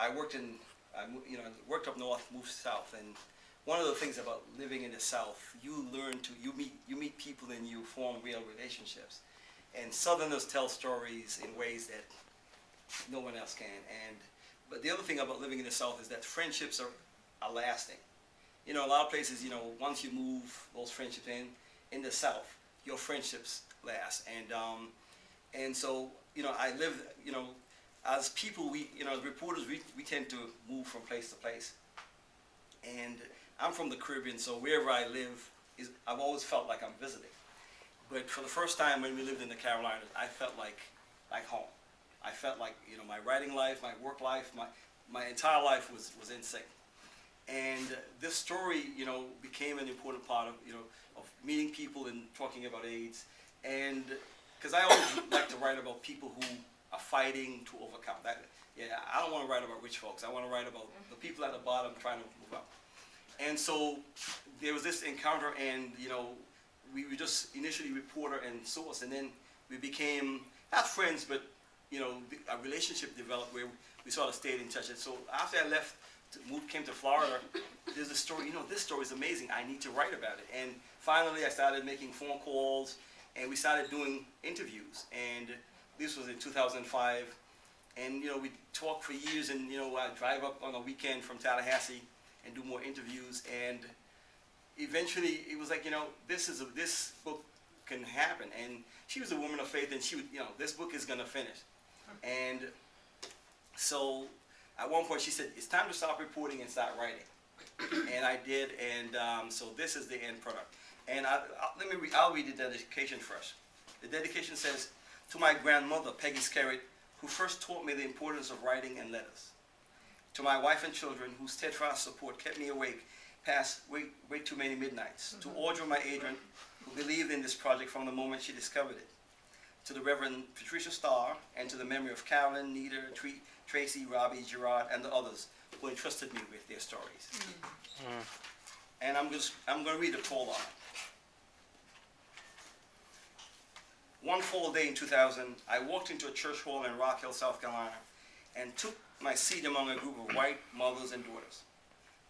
I worked in, worked up north, moved south, and one of the things about living in the South, you learn to, you meet people and you form real relationships. And Southerners tell stories in ways that no one else can. But the other thing about living in the South is that friendships are lasting. A lot of places, once you move those friendships in the South, your friendships last. And so, I live, as people, as reporters, we tend to move from place to place. And I'm from the Caribbean, so wherever I live, I've always felt like I'm visiting. But for the first time when we lived in the Carolinas, I felt like home. I felt like, my writing life, my work life, my entire life was in sync. And this story, became an important part of meeting people and talking about AIDS. And because I always like to write about people who are fighting to overcome that. I don't want to write about rich folks. I want to write about the people at the bottom trying to move up. And so there was this encounter, and we were just initially reporter and source, and then we became not friends, but a relationship developed where we sort of stayed in touch. And so after I left, came to Florida, there's a story. This story is amazing. I need to write about it. And finally, I started making phone calls, and we started doing interviews. And this was in 2005. And we talked for years, and I'd drive up on a weekend from Tallahassee and do more interviews. And eventually, it was like, this book can happen. And she was a woman of faith, and she would, this book is gonna finish. And so at one point she said, it's time to stop reporting and start writing. And I did, and so this is the end product. And I'll read the dedication first. The dedication says, to my grandmother, Peggy Skerritt, who first taught me the importance of writing and letters. To my wife and children, whose steadfast support kept me awake past way too many midnights. To Audra, my Adrian, who believed in this project from the moment she discovered it. To the Reverend Patricia Starr, and to the memory of Carolyn, Nita, Tracy, Robbie, Gerard, and the others who entrusted me with their stories. And I'm going to read the prologue. One fall day in 2000, I walked into a church hall in Rock Hill, South Carolina, and took my seat among a group of white mothers and daughters.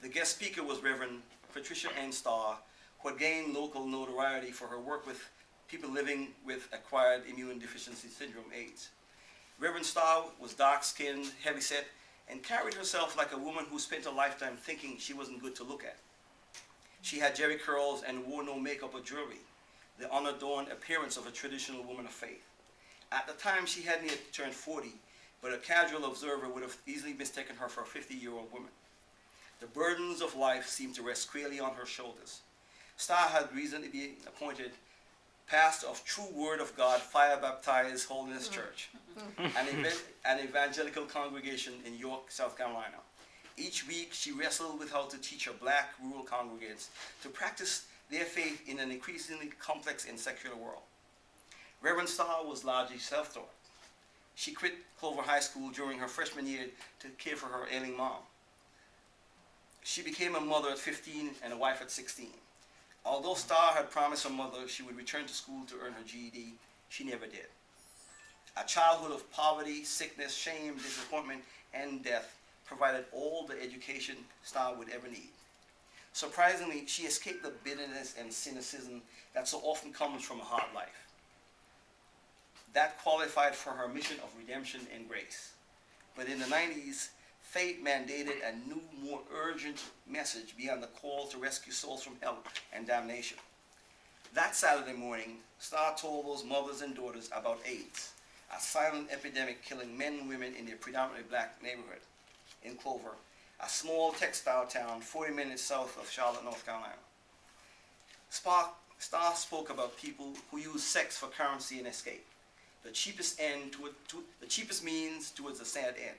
The guest speaker was Reverend Patricia N. Starr, who had gained local notoriety for her work with people living with acquired immune deficiency syndrome, AIDS. Reverend Starr was dark-skinned, heavy-set, and carried herself like a woman who spent a lifetime thinking she wasn't good to look at. She had jerry curls and wore no makeup or jewelry, the unadorned appearance of a traditional woman of faith. At the time, she hadn't yet turned 40, but a casual observer would have easily mistaken her for a 50-year-old woman. The burdens of life seemed to rest squarely on her shoulders. Starr had recently been appointed pastor of True Word of God Fire Baptized Holiness Church, an evangelical congregation in York, South Carolina. Each week, she wrestled with how to teach her black rural congregants to practice their faith in an increasingly complex and secular world. Reverend Starr was largely self-taught. She quit Clover High School during her freshman year to care for her ailing mom. She became a mother at 15 and a wife at 16. Although Starr had promised her mother she would return to school to earn her GED, she never did. A childhood of poverty, sickness, shame, disappointment, and death provided all the education Starr would ever need. Surprisingly, she escaped the bitterness and cynicism that so often comes from a hard life. That qualified for her mission of redemption and grace. But in the 90s, fate mandated a new, more urgent message beyond the call to rescue souls from hell and damnation. That Saturday morning, Starr told those mothers and daughters about AIDS, a silent epidemic killing men and women in their predominantly black neighborhood in Clover, a small textile town 40 minutes south of Charlotte, North Carolina. Starr spoke about people who use sex for currency and escape, the cheapest means towards the sad end.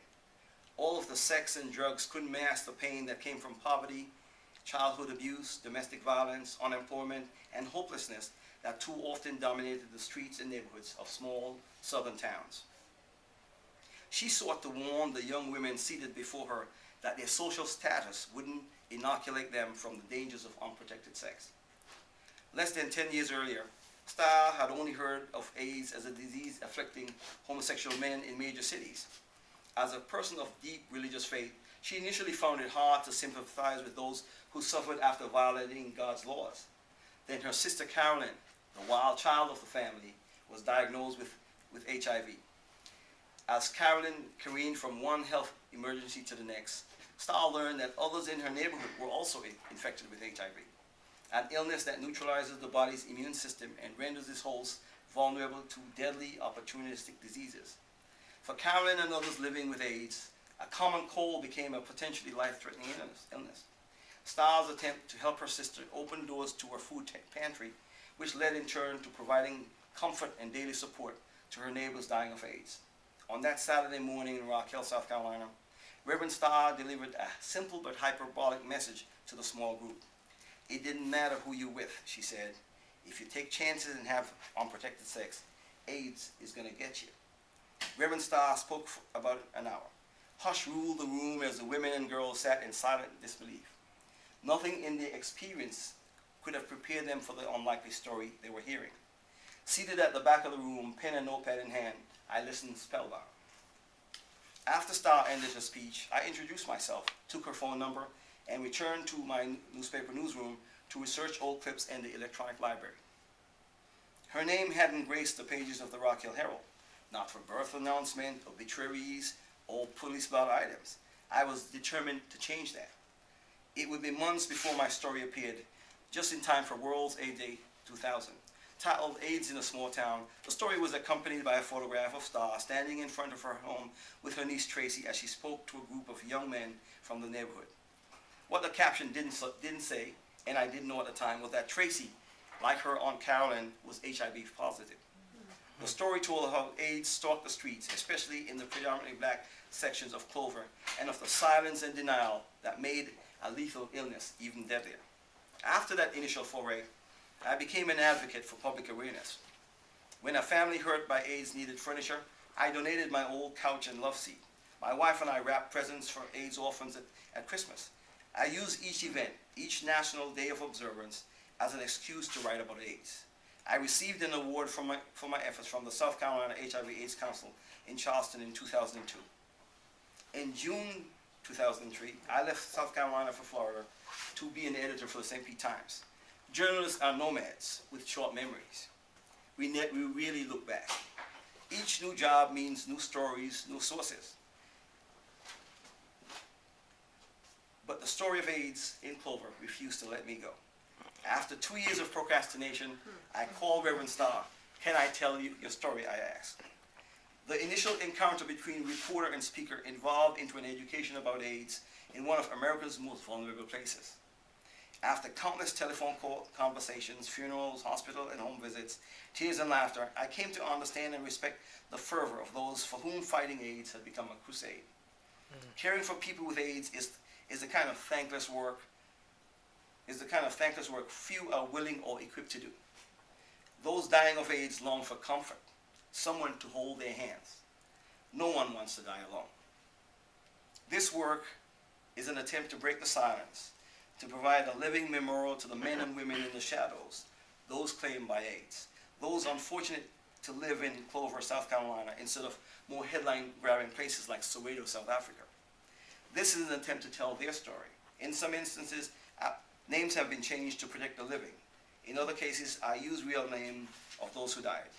All of the sex and drugs couldn't mask the pain that came from poverty, childhood abuse, domestic violence, unemployment, and hopelessness that too often dominated the streets and neighborhoods of small southern towns. She sought to warn the young women seated before her that their social status wouldn't inoculate them from the dangers of unprotected sex. Less than 10 years earlier, Starr had only heard of AIDS as a disease afflicting homosexual men in major cities. As a person of deep religious faith, she initially found it hard to sympathize with those who suffered after violating God's laws. Then her sister Carolyn, the wild child of the family, was diagnosed with HIV. As Carolyn careened from one health emergency to the next, Starr learned that others in her neighborhood were also infected with HIV, an illness that neutralizes the body's immune system and renders its host vulnerable to deadly opportunistic diseases. For Carolyn and others living with AIDS, a common cold became a potentially life-threatening illness. Starr's attempt to help her sister opened doors to her food pantry, which led in turn to providing comfort and daily support to her neighbors dying of AIDS. On that Saturday morning in Rock Hill, South Carolina, Reverend Starr delivered a simple but hyperbolic message to the small group. It didn't matter who you're with, she said. If you take chances and have unprotected sex, AIDS is going to get you. Reverend Starr spoke for about an hour. Hush ruled the room as the women and girls sat in silent disbelief. Nothing in their experience could have prepared them for the unlikely story they were hearing. Seated at the back of the room, pen and notepad in hand, I listened spellbound. After Starr ended her speech, I introduced myself, took her phone number, and returned to my newspaper newsroom to research old clips in the electronic library. Her name hadn't graced the pages of the Rock Hill Herald, not for birth announcement, obituaries, or police blotter items. I was determined to change that. It would be months before my story appeared, just in time for World's AIDS Day 2000. Titled AIDS in a Small Town, the story was accompanied by a photograph of Starr standing in front of her home with her niece Tracy as she spoke to a group of young men from the neighborhood. What the caption didn't say, and I didn't know at the time, was that Tracy, like her Aunt Carolyn, was HIV positive. The story told how AIDS stalked the streets, especially in the predominantly black sections of Clover, and of the silence and denial that made a lethal illness even deadlier. After that initial foray, I became an advocate for public awareness. When a family hurt by AIDS needed furniture, I donated my old couch and love seat. My wife and I wrapped presents for AIDS orphans at Christmas. I used each event, each National Day of Observance, as an excuse to write about AIDS. I received an award for my efforts from the South Carolina HIV/AIDS Council in Charleston in 2002. In June 2003, I left South Carolina for Florida to be an editor for the St. Pete Times. Journalists are nomads with short memories. We really look back. Each new job means new stories, new sources. But the story of AIDS in Clover refused to let me go. After 2 years of procrastination, I called Reverend Starr. Can I tell you your story, I asked. The initial encounter between reporter and speaker evolved into an education about AIDS in one of America's most vulnerable places. After countless telephone conversations, funerals, hospital and home visits, tears and laughter, I came to understand and respect the fervor of those for whom fighting AIDS had become a crusade. Caring for people with AIDS is the kind of thankless work few are willing or equipped to do. Those dying of AIDS long for comfort, someone to hold their hands. No one wants to die alone. This work is an attempt to break the silence, to provide a living memorial to the men and women in the shadows, those claimed by AIDS, those unfortunate to live in Clover, South Carolina, instead of more headline-grabbing places like Soweto, South Africa. This is an attempt to tell their story. In some instances, names have been changed to protect the living. In other cases, I use real names of those who died.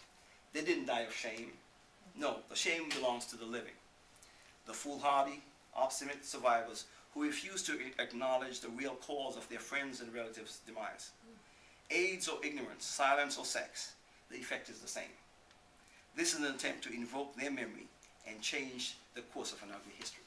They didn't die of shame. No, the shame belongs to the living. The foolhardy, obstinate survivors who refuse to acknowledge the real cause of their friends' and relatives' demise. AIDS or ignorance, silence or sex, the effect is the same. This is an attempt to invoke their memory and change the course of an ugly history.